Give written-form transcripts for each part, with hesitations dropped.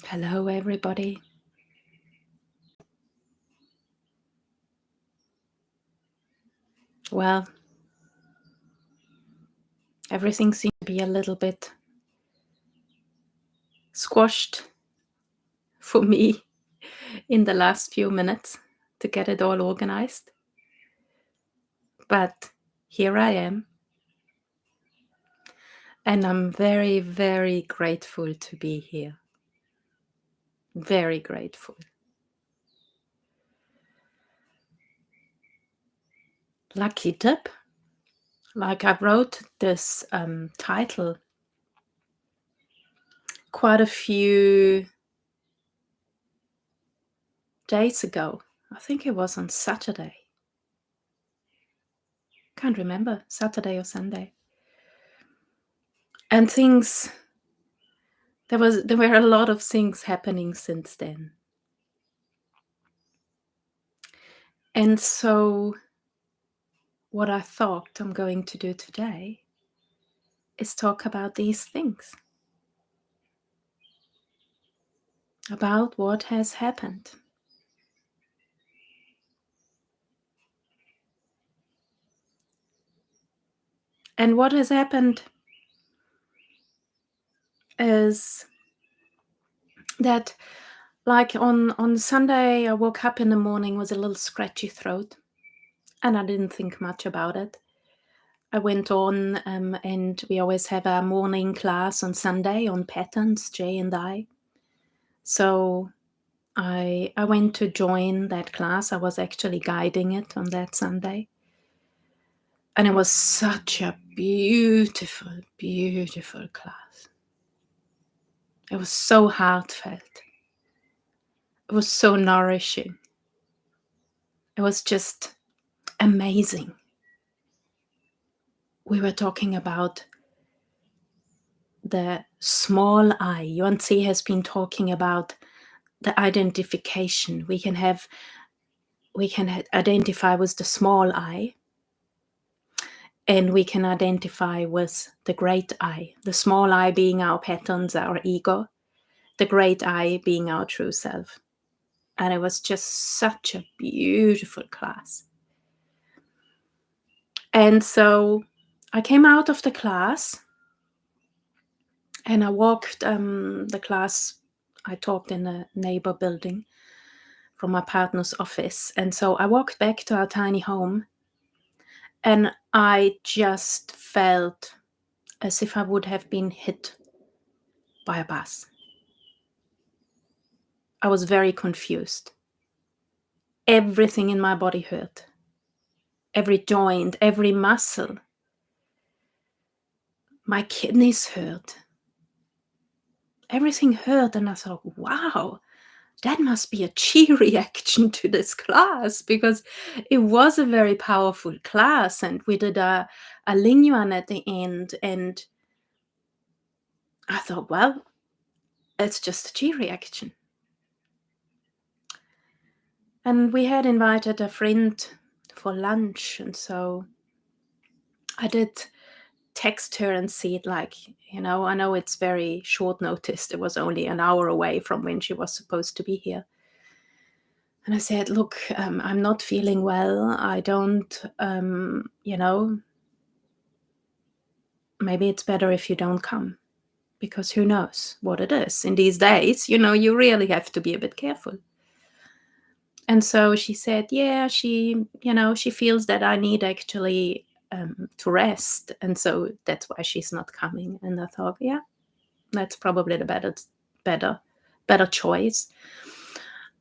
Hello, everybody. Well, everything seems to be a little bit squashed for me in the last few minutes to get it all organized. But here I am, and I'm very, very grateful to be here. Very grateful. Lucky tip. Like I wrote this title quite a few days ago. I think it was on Saturday. Can't remember, Saturday or Sunday. And there were a lot of things happening since then. And so what I thought I'm going to do today is talk about these things, about what has happened. And what has happened is that, like on Sunday, I woke up in the morning with a little scratchy throat, and I didn't think much about it. I went on, and we always have a morning class on Sunday on patterns, Jay and I. So I went to join that class. I was actually guiding it on that Sunday. And it was such a beautiful, beautiful class. It was so heartfelt. It was so nourishing. It was just amazing. We were talking about the small I. Yuan Tze has been talking about the identification. We can identify with the small I, and we can identify with the great I. The small I being our patterns, our ego, the great I being our true self. And it was just such a beautiful class. And so I came out of the class and I walked the class. I talked in a neighbor building from my partner's office. And so I walked back to our tiny home and I just felt as if I would have been hit by a bus. I was very confused. Everything in my body hurt. Every joint, every muscle. My kidneys hurt. Everything hurt, and I thought, wow, that must be a chi reaction to this class, because it was a very powerful class, and we did a Lingyuan at the end, and I thought, well, it's just a chi reaction. And we had invited a friend for lunch, and so I did text her and see it, like, I know it's very short notice. It was only an hour away from when she was supposed to be here. And I said, look, I'm not feeling well. I don't, maybe it's better if you don't come, because who knows what it is. In these days, you really have to be a bit careful. And so she said, yeah, she feels that I need actually to rest. And so that's why she's not coming. And I thought, yeah, that's probably the better choice.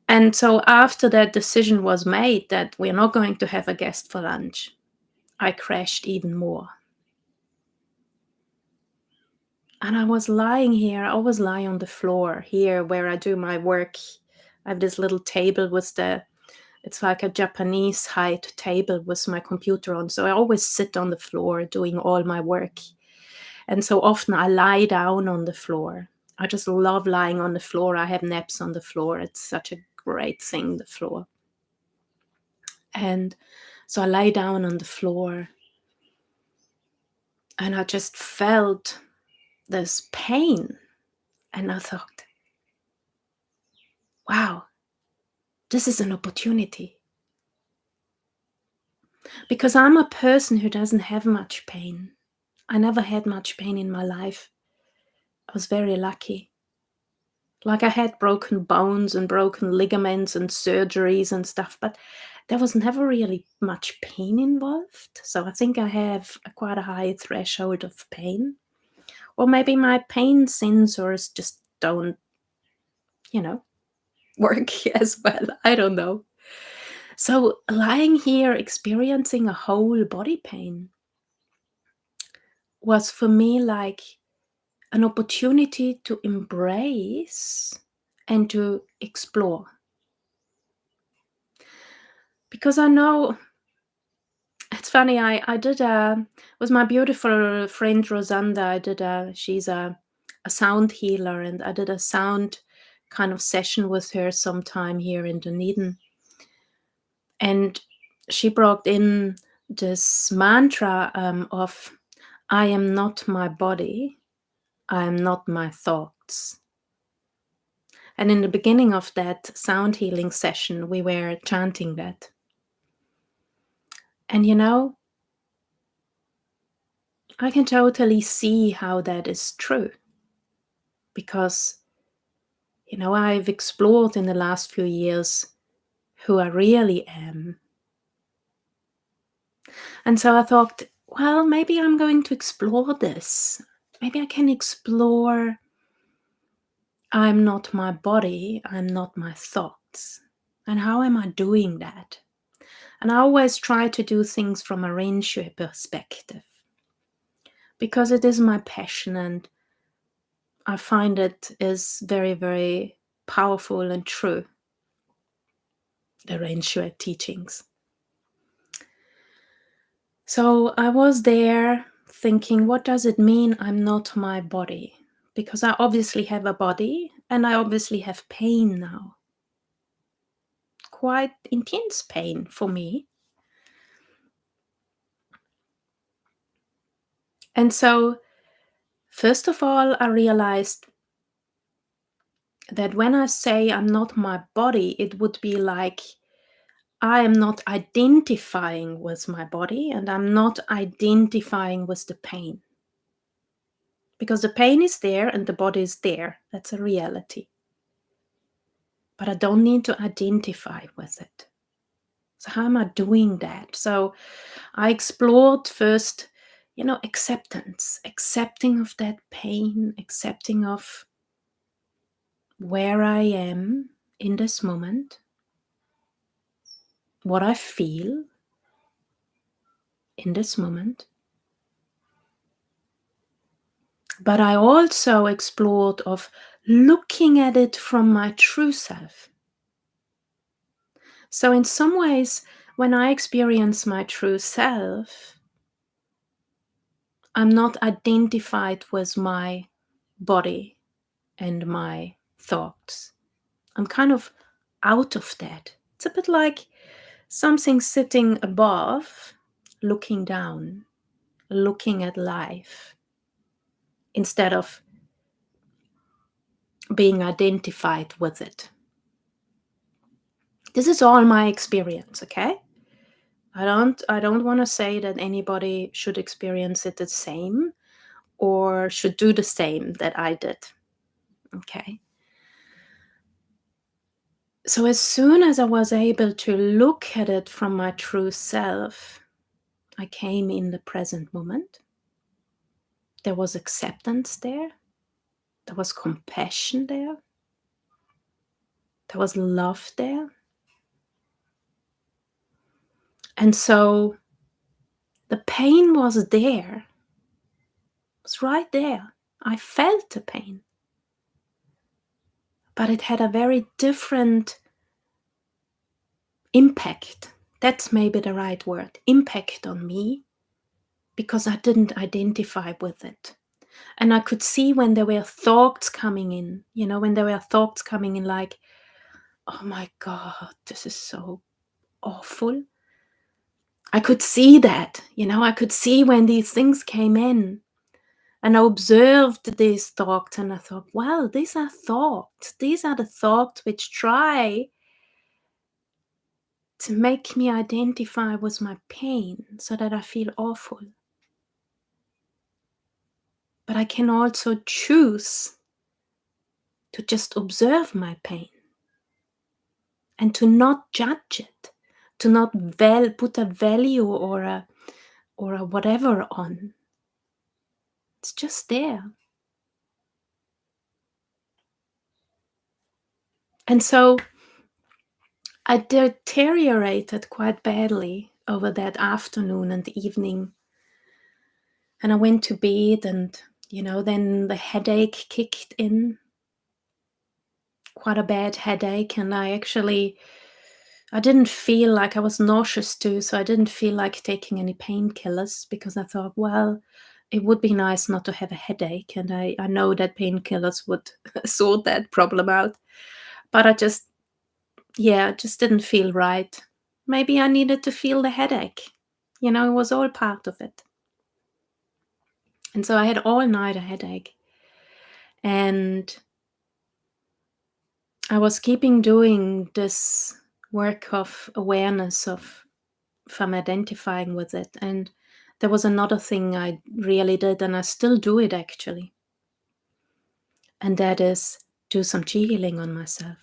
And so after that decision was made that we're not going to have a guest for lunch, I crashed even more. And I was lying here. I always lie on the floor here where I do my work. I have this little table it's like a Japanese height table with my computer on. So I always sit on the floor doing all my work. And so often I lie down on the floor. I just love lying on the floor. I have naps on the floor. It's such a great thing, the floor. And so I lay down on the floor and I just felt this pain. And I thought, wow, this is an opportunity. Because I'm a person who doesn't have much pain. I never had much pain in my life. I was very lucky. Like I had broken bones and broken ligaments and surgeries and stuff, but there was never really much pain involved. So I think I have quite a high threshold of pain. Or maybe my pain sensors just don't, you know, work as well. I don't know. So lying here experiencing a whole body pain was for me like an opportunity to embrace and to explore. Because I know it's funny, I did with my beautiful friend Rosanda, she's a sound healer, and I did a sound kind of session with her sometime here in Dunedin. And she brought in this mantra of I am not my body, I am not my thoughts. And in the beginning of that sound healing session, we were chanting that. And I can totally see how that is true because, I've explored in the last few years who I really am. And so I thought, well, maybe I'm going to explore this. Maybe I can explore I'm not my body, I'm not my thoughts. And how am I doing that? And I always try to do things from a Ren Shui perspective because it is my passion and I find it is very, very powerful and true, the Ren Shui teachings. So I was there thinking, what does it mean I'm not my body? Because I obviously have a body and I obviously have pain now. Quite intense pain for me. And so, first of all, I realized that when I say I'm not my body, it would be like I am not identifying with my body and I'm not identifying with the pain. Because the pain is there and the body is there. That's a reality. But I don't need to identify with it. So, how am I doing that? So, I explored first, acceptance, accepting of that pain, accepting of where I am in this moment, what I feel in this moment. But I also explored of looking at it from my true self. So in some ways, when I experience my true self, I'm not identified with my body and my thoughts. I'm kind of out of that. It's a bit like something sitting above, looking down, looking at life, instead of being identified with it. This is all my experience, okay? I don't want to say that anybody should experience it the same or should do the same that I did. Okay? So as soon as I was able to look at it from my true self, I came in the present moment. There was acceptance there. There was compassion there. There was love there. And so the pain was there. It was right there. I felt the pain. But it had a very different impact. That's maybe the right word. Impact on me because I didn't identify with it. And I could see when there were thoughts coming in, when there were thoughts coming in like, oh my God, this is so awful. I could see that, I could see when these things came in. And I observed these thoughts and I thought, well, these are thoughts. These are the thoughts which try to make me identify with my pain so that I feel awful. But I can also choose to just observe my pain and to not judge it, to not put a value or a whatever on. It's just there. And so I deteriorated quite badly over that afternoon and evening. And I went to bed and, then the headache kicked in, quite a bad headache. And I didn't feel like I was nauseous too. So I didn't feel like taking any painkillers because I thought, well, it would be nice not to have a headache. And I know that painkillers would sort that problem out. But I just didn't feel right. Maybe I needed to feel the headache. It was all part of it. And so I had all night a headache. And I was keeping doing this work of awareness from identifying with it. And there was another thing I really did, and I still do it actually. And that is do some chi healing on myself.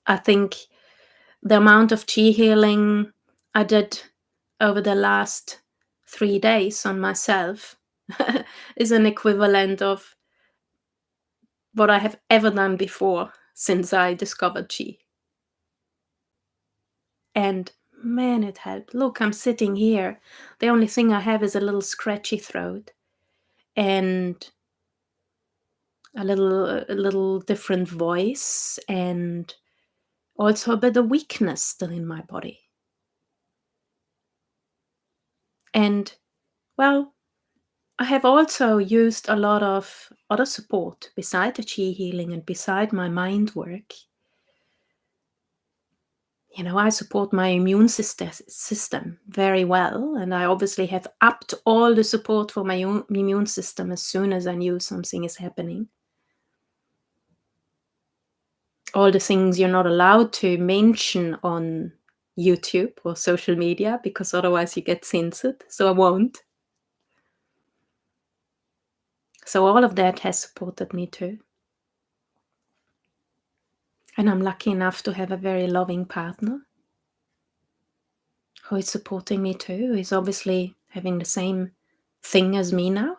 I think the amount of chi healing I did over the last 3 days on myself is an equivalent of what I have ever done before since I discovered chi. And man, it helped. Look, I'm sitting here. The only thing I have is a little scratchy throat and a little different voice, and also a bit of weakness still in my body. And well, I have also used a lot of other support beside the chi healing and beside my mind work. I support my immune system very well, and I obviously have upped all the support for my immune system as soon as I knew something is happening. All the things you're not allowed to mention on YouTube or social media because otherwise you get censored, so I won't. So all of that has supported me too. And I'm lucky enough to have a very loving partner who is supporting me too, who is obviously having the same thing as me now.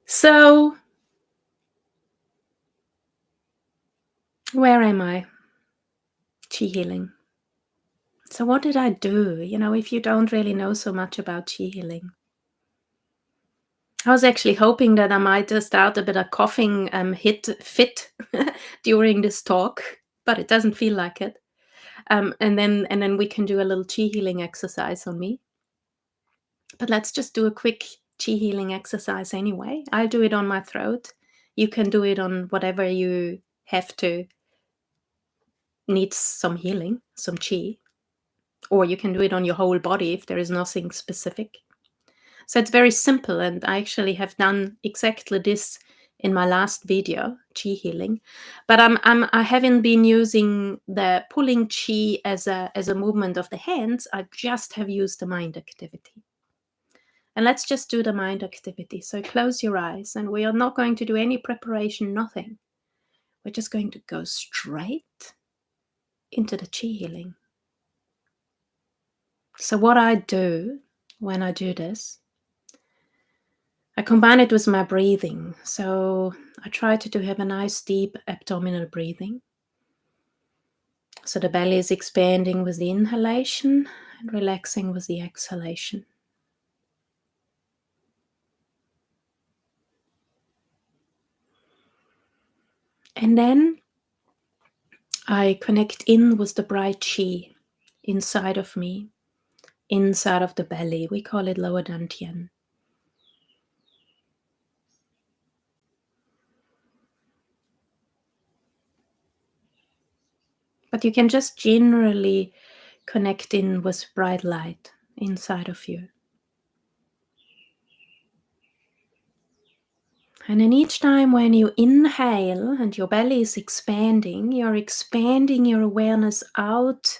So, where am I? Chi healing. So, what did I do? If you don't really know so much about chi healing, I was actually hoping that I might start a bit of coughing fit during this talk, but it doesn't feel like it. And then we can do a little chi healing exercise on me. But let's just do a quick chi healing exercise anyway. I'll do it on my throat. You can do it on whatever you have to needs some healing, some chi, or you can do it on your whole body if there is nothing specific. So it's very simple, and I actually have done exactly this in my last video, chi healing. But I haven't been using the pulling chi as a movement of the hands. I just have used the mind activity. And let's just do the mind activity. So close your eyes, and we are not going to do any preparation, nothing. We're just going to go straight into the chi healing. So what I do when I do this, I combine it with my breathing. So I try to have a nice deep abdominal breathing. So the belly is expanding with the inhalation and relaxing with the exhalation. And then I connect in with the bright chi inside of me, inside of the belly. We call it lower dantian. But you can just generally connect in with bright light. inside of you. And then each time when you inhale and your belly is expanding, you're expanding your awareness out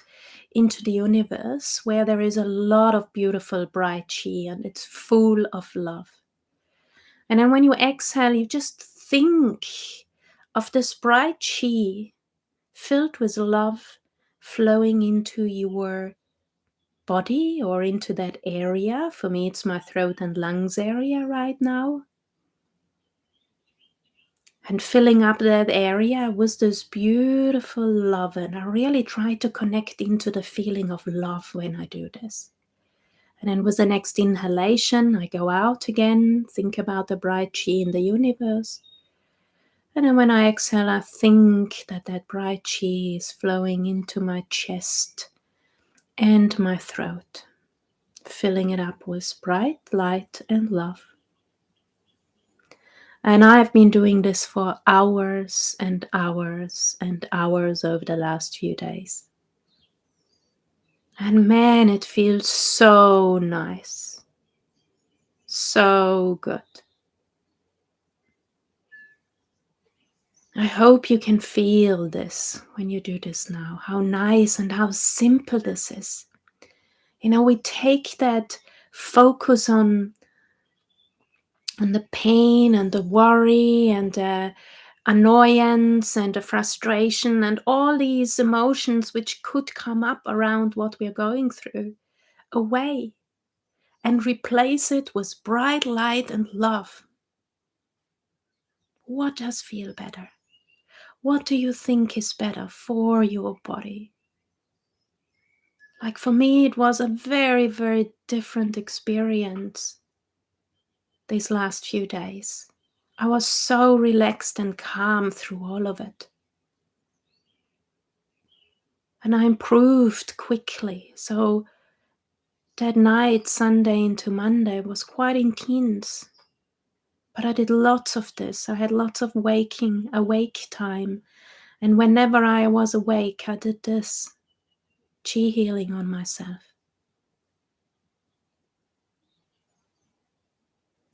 into the universe where there is a lot of beautiful bright chi and it's full of love. And then when you exhale, you just think of this bright chi filled with love flowing into your body or into that area. For me, it's my throat and lungs area right now. And filling up that area with this beautiful love. And I really try to connect into the feeling of love when I do this. And then with the next inhalation, I go out again, think about the bright chi in the universe. And then when I exhale, I think that that bright chi is flowing into my chest and my throat, filling it up with bright light and love. And I've been doing this for hours and hours and hours over the last few days. And man, it feels so nice. So good. I hope you can feel this when you do this now, how nice and how simple this is. You know, we take that focus on the pain and the worry and the annoyance and the frustration and all these emotions which could come up around what we're going through away and replace it with bright light and love. What does feel better? What do you think is better for your body? Like for me, it was a very, very different experience these last few days. I was so relaxed and calm through all of it. And I improved quickly. So that night, Sunday into Monday, was quite intense. But I did lots of this. I had lots of awake time. And whenever I was awake, I did this chi healing on myself.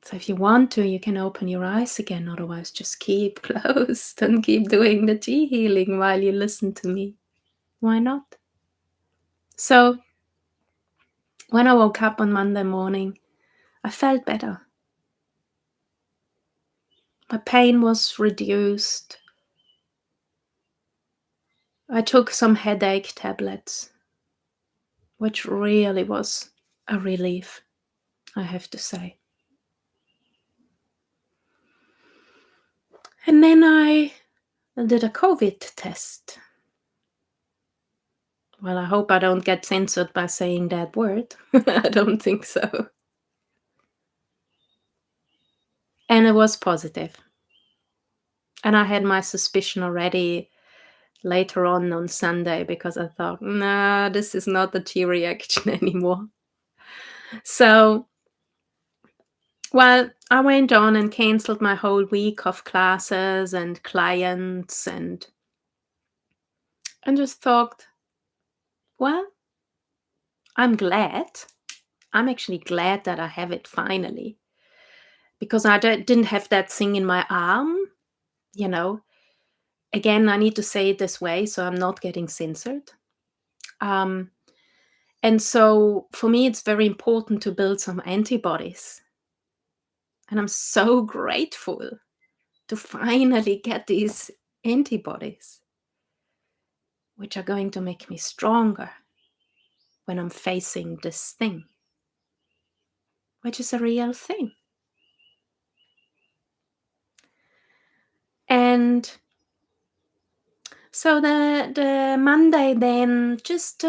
So if you want to, you can open your eyes again. Otherwise, just keep closed and keep doing the chi healing while you listen to me. Why not? So when I woke up on Monday morning, I felt better. My pain was reduced. I took some headache tablets, which really was a relief, I have to say. And then I did a COVID test. Well, I hope I don't get censored by saying that word. I don't think so. And it was positive. And I had my suspicion already later on Sunday because I thought, nah, this is not a T reaction anymore. So, well, I went on and canceled my whole week of classes and clients and just thought, well, I'm glad. I'm actually glad that I have it finally because I didn't have that thing in my arm, you know. Again, I need to say it this way so I'm not getting censored. And so for me, it's very important to build some antibodies. And I'm so grateful to finally get these antibodies, which are going to make me stronger when I'm facing this thing, which is a real thing. And so the Monday then just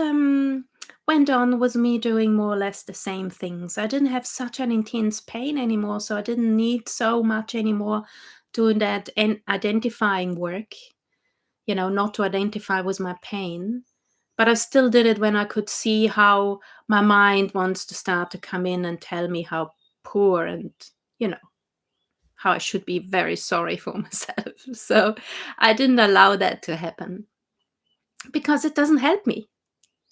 went on with me doing more or less the same things. I didn't have such an intense pain anymore, so I didn't need so much anymore doing that and identifying work, not to identify with my pain. But I still did it when I could see how my mind wants to start to come in and tell me how poor and, how I should be very sorry for myself. So I didn't allow that to happen because it doesn't help me.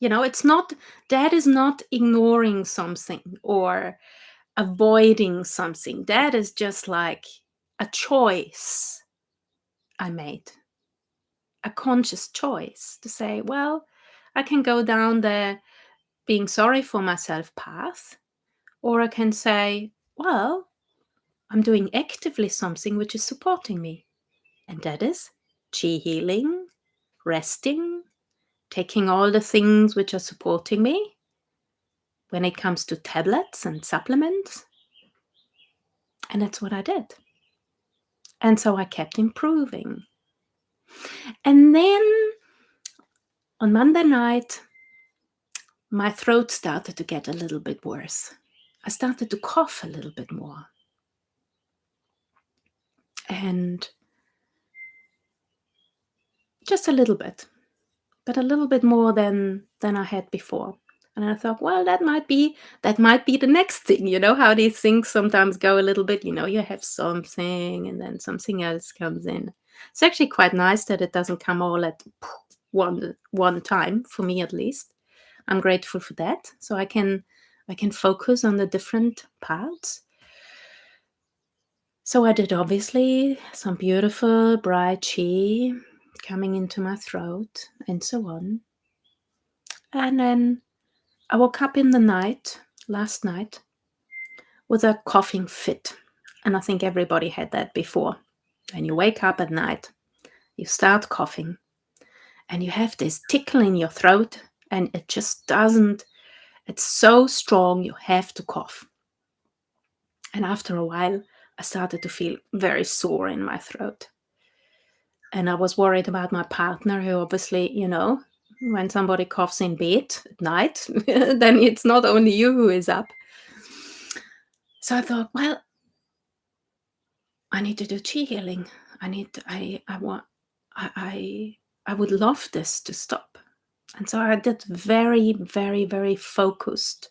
It's not, that is not ignoring something or avoiding something. That is just like a choice I made, a conscious choice to say, well, I can go down the being sorry for myself path, or I can say, well, I'm doing actively something which is supporting me. And that is chi healing, resting, taking all the things which are supporting me when it comes to tablets and supplements. And that's what I did. And so I kept improving. And then on Monday night, my throat started to get a little bit worse. I started to cough a little bit more. And just a little bit, but a little bit more than I had before. And I thought, well, that might be the next thing. You know how these things sometimes go a little bit, you have something and then something else comes in. It's actually quite nice that it doesn't come all at one time, for me at least. I'm grateful for that. So I can focus on the different parts. So I did obviously some beautiful bright chi coming into my throat and so on. And then I woke up in the night, last night, with a coughing fit. And I think everybody had that before. When you wake up at night, you start coughing, and you have this tickle in your throat, and it just doesn't, it's so strong, you have to cough. And after a while, I started to feel very sore in my throat. And I was worried about my partner, who obviously, when somebody coughs in bed at night, then it's not only you who is up. So I thought, well, I need to do chi healing. I would love this to stop. And so I did very, very, very focused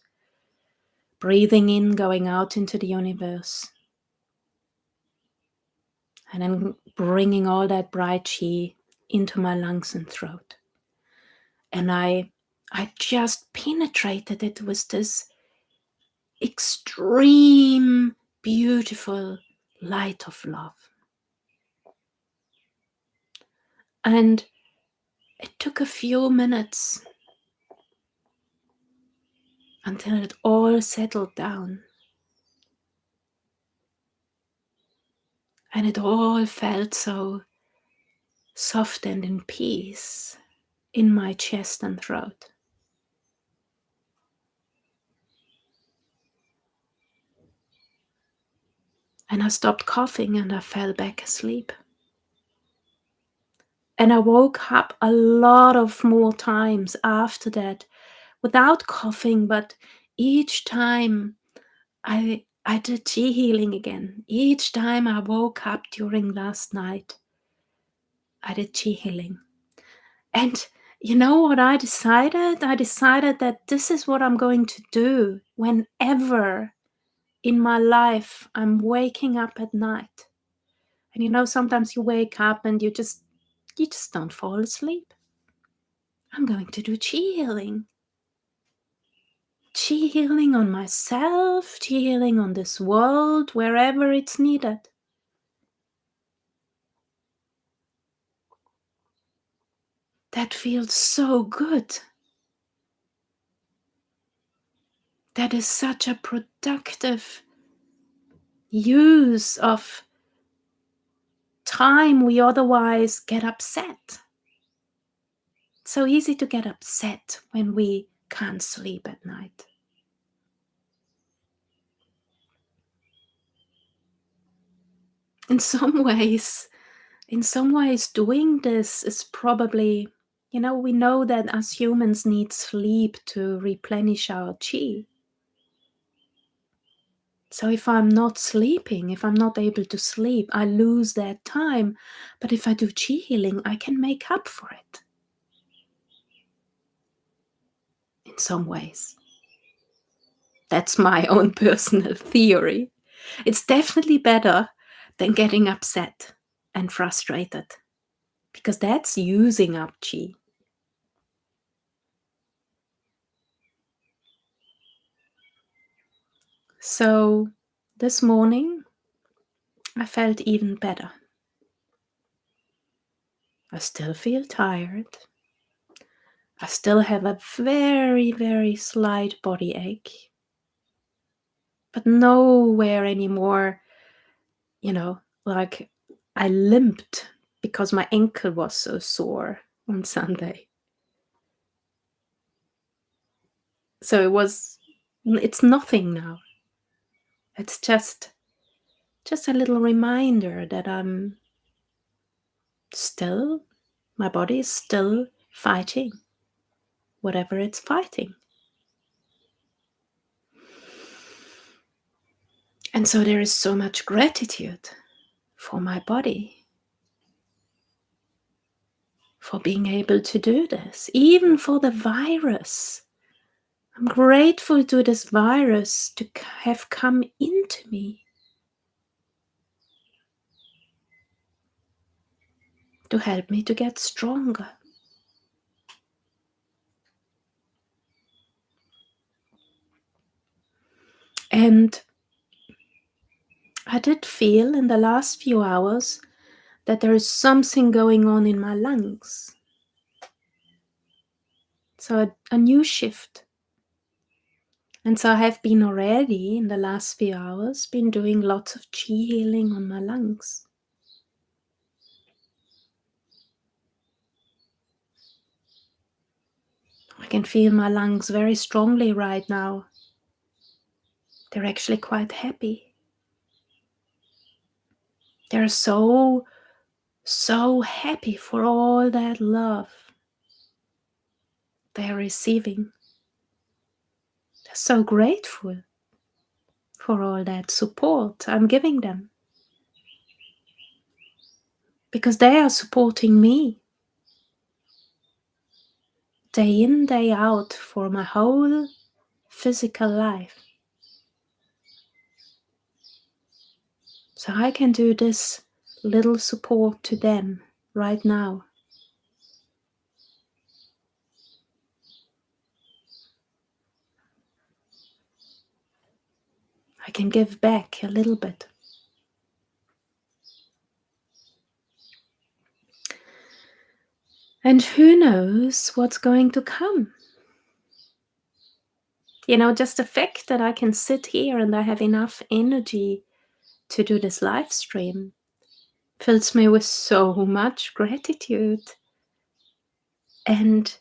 breathing in, going out into the universe, and then bringing all that bright chi into my lungs and throat. And I just penetrated it with this extreme, beautiful light of love. And it took a few minutes until it all settled down. And it all felt so soft and in peace in my chest and throat. And I stopped coughing and I fell back asleep. And I woke up a lot of more times after that without coughing, but each time I did chi healing again. Each time I woke up during last night, I did chi healing. And you know what I decided? I decided that this is what I'm going to do whenever in my life I'm waking up at night. And sometimes you wake up and you just don't fall asleep. I'm going to do chi healing. Chi healing on myself, chi healing on this world, wherever it's needed. That feels so good. That is such a productive use of time we otherwise get upset. It's so easy to get upset when we can't sleep at night. In some ways, doing this is probably, we know that as humans need sleep to replenish our chi. So if I'm not sleeping, if I'm not able to sleep, I lose that time. But if I do chi healing, I can make up for it. In some ways. That's my own personal theory. It's definitely better than getting upset and frustrated, because that's using up chi. So this morning I felt even better. I still feel tired. I still have a very, very slight body ache, but nowhere anymore, like I limped because my ankle was so sore on Sunday. So it's nothing now. It's just a little reminder that still, my body is still fighting whatever it's fighting. And so there is so much gratitude for my body, for being able to do this, even for the virus. I'm grateful to this virus to have come into me, to help me to get stronger. And I did feel in the last few hours that there is something going on in my lungs. So a new shift. And so I have been already in the last few hours been doing lots of chi healing on my lungs. I can feel my lungs very strongly right now. They're actually quite happy. They're so happy for all that love they're receiving. They're so grateful for all that support I'm giving them, because they are supporting me day in, day out for my whole physical life. So I can do this little support to them right now. I can give back a little bit. And who knows what's going to come? Just the fact that I can sit here and I have enough energy to do this live stream fills me with so much gratitude and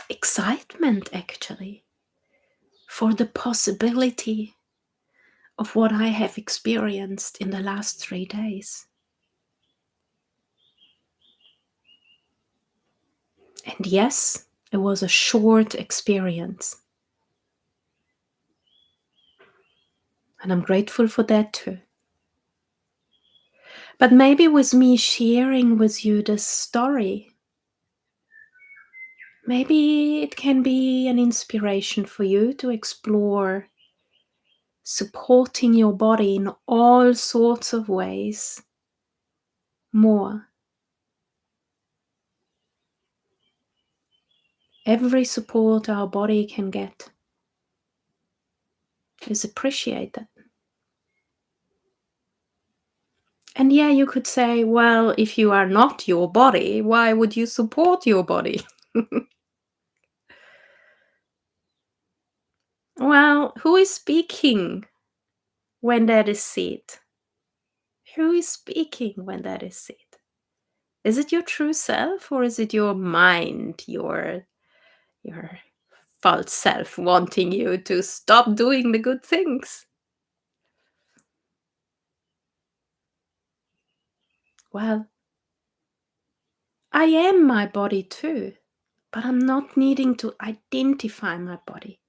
excitement, actually, for the possibility of what I have experienced in the last 3 days. And yes, it was a short experience. And I'm grateful for that too. But maybe with me sharing with you this story, maybe it can be an inspiration for you to explore supporting your body in all sorts of ways more. Every support our body can get is appreciated. And yeah, you could say, well, if you are not your body, why would you support your body? Well, who is speaking when that is said? Who is speaking when that is said? Is it your true self, or is it your mind, your false self wanting you to stop doing the good things? Well, I am my body too, but I'm not needing to identify my body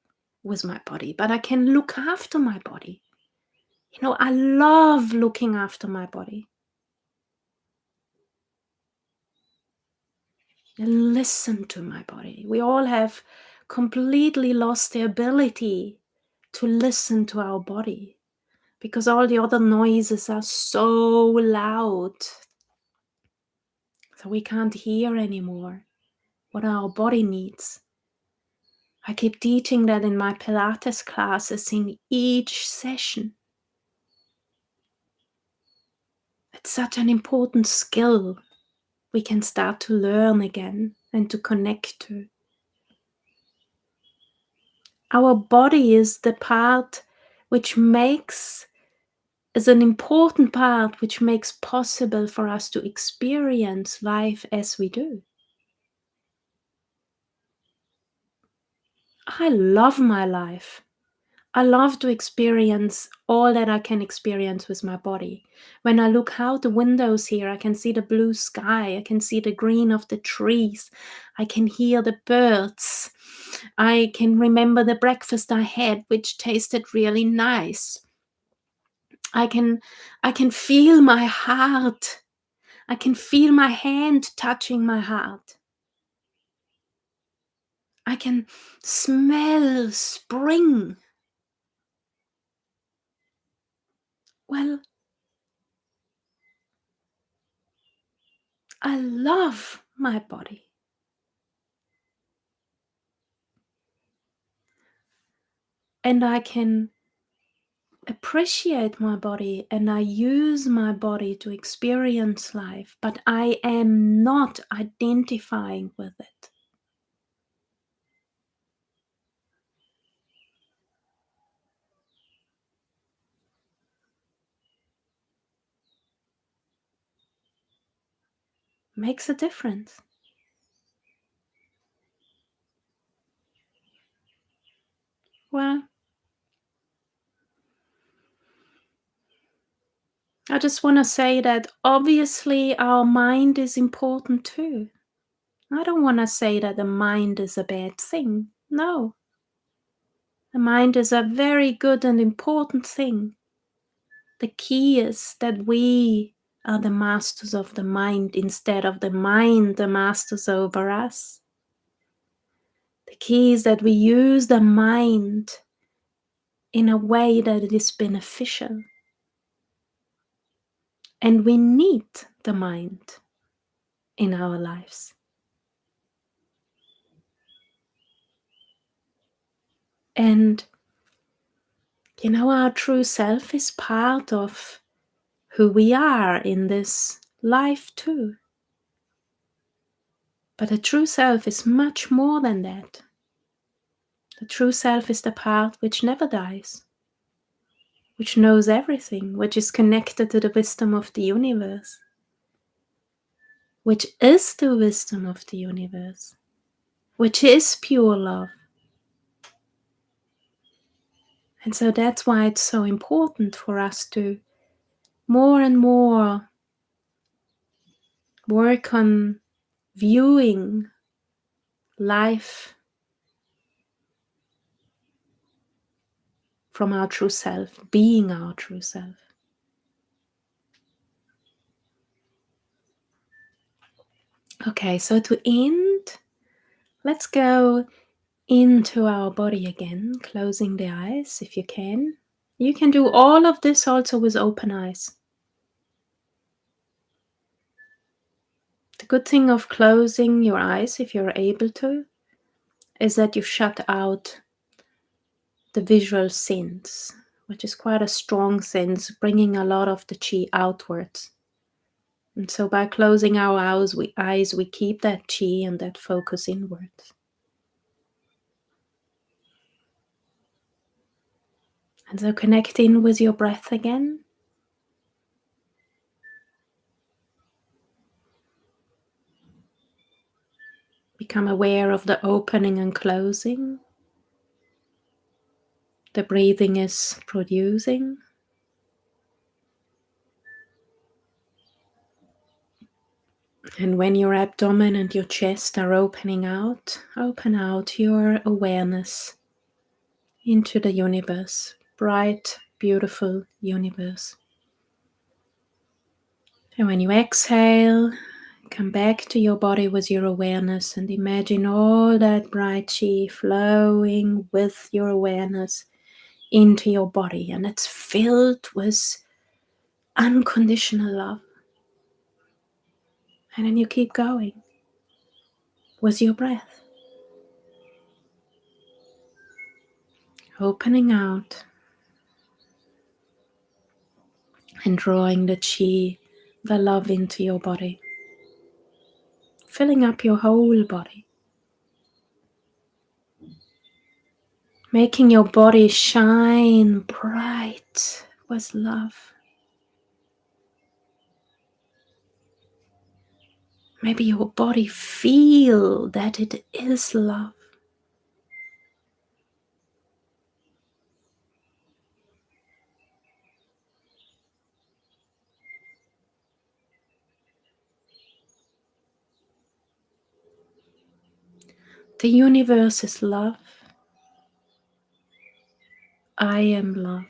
with my body, but I can look after my body. I love looking after my body. And listen to my body. We all have completely lost the ability to listen to our body because all the other noises are so loud. So we can't hear anymore what our body needs. I keep teaching that in my Pilates classes in each session. It's such an important skill we can start to learn again and to connect to. Our body is the part which is an important part which makes possible for us to experience life as we do. I love my life. I love to experience all that I can experience with my body. When I look out the windows here, I can see the blue sky, I can see the green of the trees, I can hear the birds, I can remember the breakfast I had, which tasted really nice. I can feel my heart. I can feel my hand touching my heart. I can smell spring. Well, I love my body. And I can appreciate my body and I use my body to experience life, but I am not identifying with it. Makes a difference. Well, I just want to say that obviously our mind is important too. I don't want to say that the mind is a bad thing. No. The mind is a very good and important thing. The key is that we are the masters of the mind instead of the mind the masters over us. The key is that we use the mind in a way that it is beneficial. And we need the mind in our lives. And our true self is part of who we are in this life too. But the true self is much more than that. The true self is the part which never dies, which knows everything, which is connected to the wisdom of the universe, which is the wisdom of the universe, which is pure love. And so that's why it's so important for us to more and more work on viewing life from our true self, being our true self. Okay, so to end, let's go into our body again, closing the eyes if you can. You can do all of this also with open eyes. The good thing of closing your eyes, if you're able to, is that you shut out the visual sense, which is quite a strong sense, bringing a lot of the chi outwards. And so by closing our eyes, we keep that chi and that focus inwards. And so connect in with your breath again. Become aware of the opening and closing the breathing is producing. And when your abdomen and your chest are opening out, open out your awareness into the universe, bright, beautiful universe. And when you exhale, come back to your body with your awareness and imagine all that bright chi flowing with your awareness into your body, and it's filled with unconditional love. And then you keep going with your breath. Opening out and drawing the chi, the love into your body, filling up your whole body, making your body shine bright with love. Maybe your body feel that it is love. The universe is love. I am love.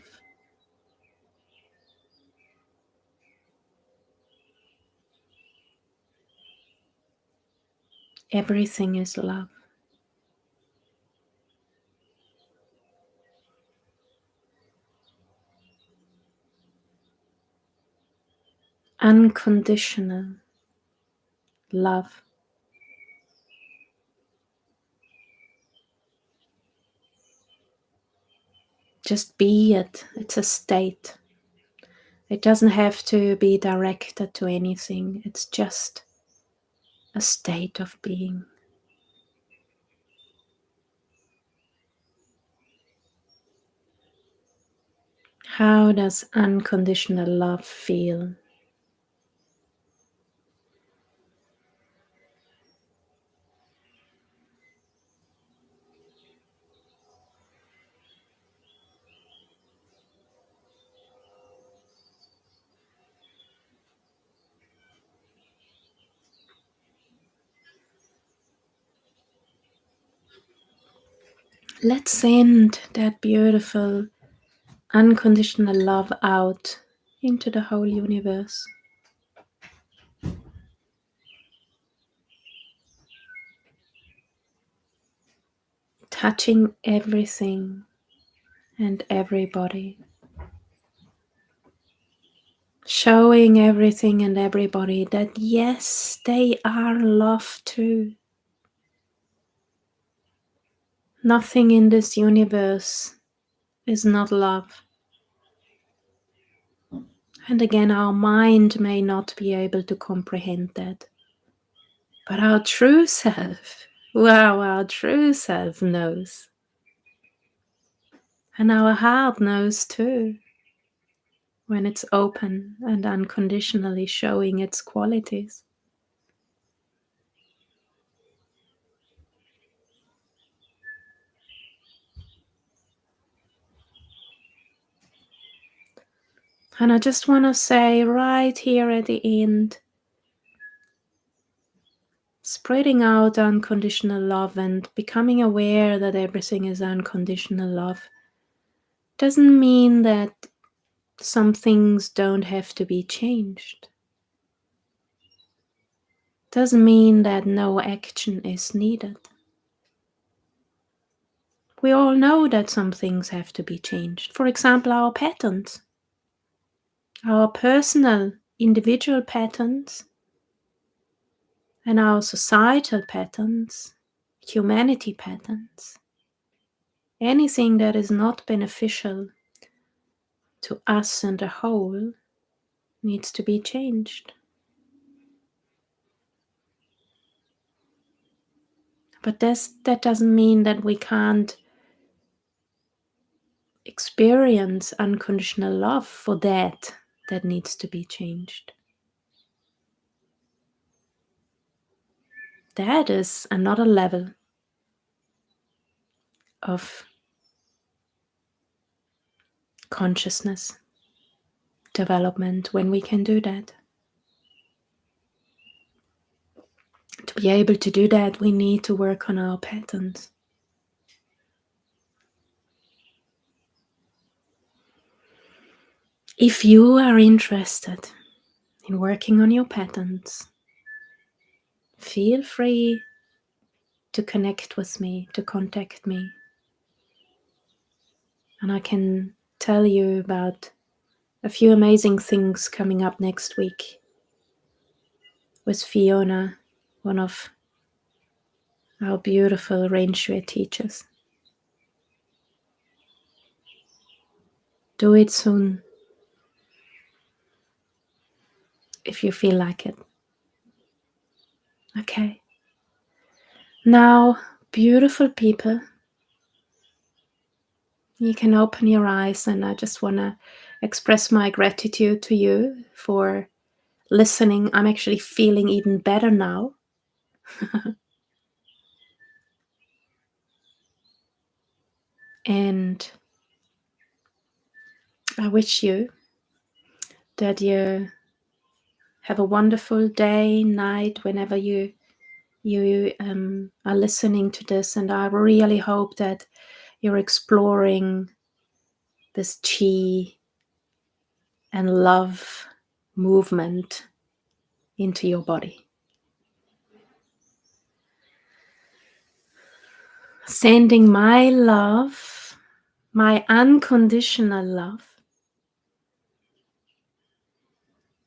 Everything is love. Unconditional love. Just be it. It's a state. It doesn't have to be directed to anything. It's just a state of being. How does unconditional love feel? Let's send that beautiful unconditional love out into the whole universe. Touching everything and everybody. Showing everything and everybody that yes, they are love too. Nothing in this universe is not love. And again, our mind may not be able to comprehend that. But our true self, wow, our true self knows. And our heart knows too, when it's open and unconditionally showing its qualities. And I just want to say right here at the end, spreading out unconditional love and becoming aware that everything is unconditional love doesn't mean that some things don't have to be changed. Doesn't mean that no action is needed. We all know that some things have to be changed. For example, our patterns, our personal, individual patterns, and our societal patterns, humanity patterns. Anything that is not beneficial to us and the whole needs to be changed. But that doesn't mean that we can't experience unconditional love for that needs to be changed. That is another level of consciousness development when we can do that. To be able to do that, we need to work on our patterns. If you are interested in working on your patterns, feel free to connect with me, to contact me. And I can tell you about a few amazing things coming up next week with Fiona, one of our beautiful Renshui teachers. Do it soon if you feel like it. Okay. Now, beautiful people, you can open your eyes, and I just want to express my gratitude to you for listening. I'm actually feeling even better now. And I wish you that you have a wonderful day, night, whenever you are listening to this. And I really hope that you're exploring this chi and love movement into your body. Sending my love, my unconditional love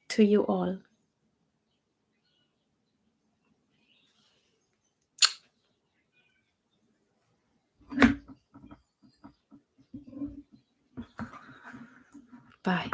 to you all. Bye.